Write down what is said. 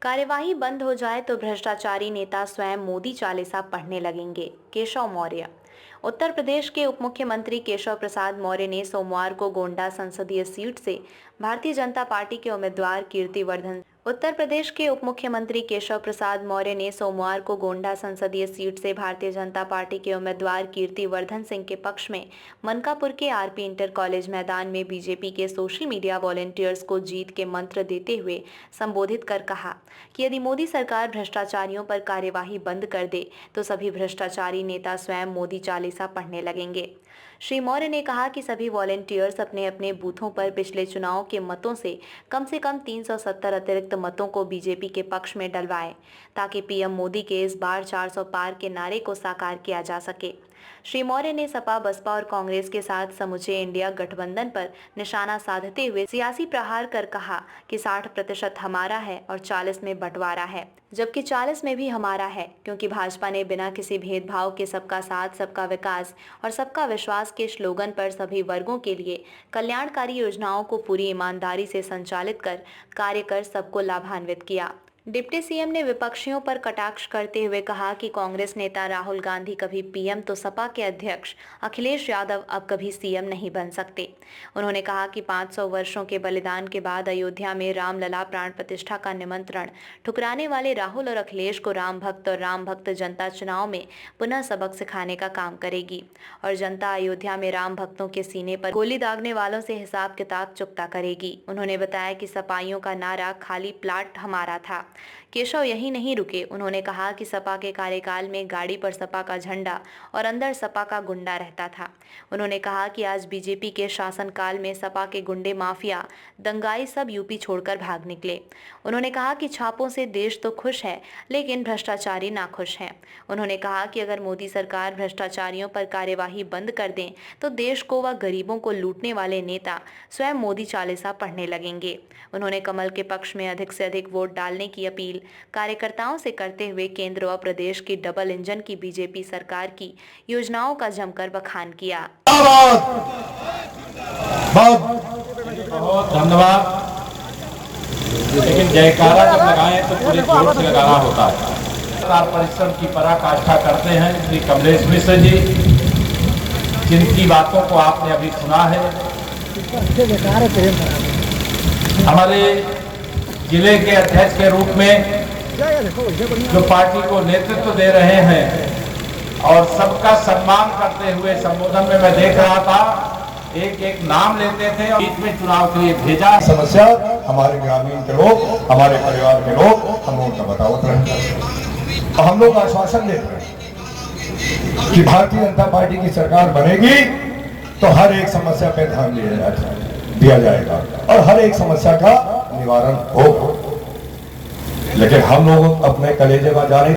कार्यवाही बंद हो जाए तो भ्रष्टाचारी नेता स्वयं मोदी चालीसा पढ़ने लगेंगे। केशव मौर्य। उत्तर प्रदेश के उप मुख्यमंत्री केशव प्रसाद मौर्य ने सोमवार को गोंडा संसदीय सीट से भारतीय जनता पार्टी के उम्मीदवार कीर्तिवर्धन उत्तर प्रदेश के उप मुख्यमंत्री केशव प्रसाद मौर्य ने सोमवार को गोंडा संसदीय सीट से भारतीय जनता पार्टी के उम्मीदवार कीर्तिवर्धन सिंह के पक्ष में मनकापुर के आरपी इंटर कॉलेज मैदान में बीजेपी के सोशल मीडिया वॉलंटियर्स को जीत के मंत्र देते हुए संबोधित कर कहा कि यदि मोदी सरकार भ्रष्टाचारियों पर कार्यवाही बंद कर दे तो सभी भ्रष्टाचारी नेता स्वयं मोदी चालीसा पढ़ने लगेंगे। श्री मौर्य ने कहा कि सभी वॉलंटियर्स अपने अपने बूथों पर पिछले चुनाव के मतों से कम 370 अतिरिक्त मतों को बीजेपी के पक्ष में डलवाएं ताकि पीएम मोदी के इस बार 400 पार के नारे को साकार किया जा सके। श्री मौर्य ने सपा, बसपा और कांग्रेस के साथ समूचे इंडिया गठबंधन पर निशाना साधते हुए सियासी प्रहार कर कहा कि 60% हमारा है और 40 में बंटवारा है, जबकि 40 में भी हमारा है, क्योंकि भाजपा ने बिना किसी भेदभाव के सबका साथ, सबका विकास और सबका विश्वास के स्लोगन पर सभी वर्गों के लिए कल्याणकारी योजनाओं को पूरी ईमानदारी से संचालित कर कार्य कर सबको लाभान्वित किया। डिप्टी सीएम ने विपक्षियों पर कटाक्ष करते हुए कहा कि कांग्रेस नेता राहुल गांधी कभी पीएम तो सपा के अध्यक्ष अखिलेश यादव अब कभी सीएम नहीं बन सकते। उन्होंने कहा कि 500 वर्षों के बलिदान के बाद अयोध्या में रामलला प्राण प्रतिष्ठा का निमंत्रण ठुकराने वाले राहुल और अखिलेश को राम भक्त जनता चुनाव में पुनः सबक सिखाने का काम करेगी और जनता अयोध्या में राम भक्तों के सीने पर गोली दागने वालों से हिसाब किताब चुकता करेगी। उन्होंने बताया कि सपाइयों का नारा खाली प्लाट हमारा था। केशव यही नहीं रुके। उन्होंने कहा कि सपा के कार्यकाल में गाड़ी पर सपा का झंडा और अंदर सपा का गुंडा रहता था। उन्होंने कहा कि आज बीजेपी के शासनकाल में सपा के गुंडे, माफिया, दंगाई सब यूपी छोड़कर भाग निकले। उन्होंने कहा कि छापों से देश तो खुश है लेकिन भ्रष्टाचारी नाखुश हैं। उन्होंने कहा कि अगर मोदी सरकार भ्रष्टाचारियों पर कार्यवाही बंद कर दें तो देश को व गरीबों को लूटने वाले नेता स्वयं मोदी चालीसा पढ़ने लगेंगे। उन्होंने कमल के पक्ष में अधिक से अधिक वोट डालने की अपील कार्यकर्ताओं से करते हुए केंद्र व प्रदेश की डबल इंजन की बीजेपी सरकार की योजनाओं का जमकर बखान किया। बहुत धन्यवाद। लेकिन जयकारा जब लगाएं तो पूरे जोर से लगाना होता है। परिश्रम की पराकाष्ठा करते हैं श्री कमलेश मिश्र जी, जिनकी बातों को आपने अभी सुना है। हमारे जिले के अध्यक्ष के रूप में जो पार्टी को नेतृत्व दे रहे हैं और सबका सम्मान करते हुए संबोधन में मैं देख रहा था, एक एक नाम लेते थे और बीच में चुनाव के लिए भेजा। समस्या हमारे ग्रामीण के लोग, हमारे परिवार के लोग हम लोगों का बतावत रहे। हम लोग आश्वासन देते हैं कि भारतीय जनता पार्टी की सरकार बनेगी तो हर एक समस्या पे ध्यान दिया जाएगा और हर एक समस्या का निवारण होगा। लेकिन हम लोग अपने कलेजे में जा रहे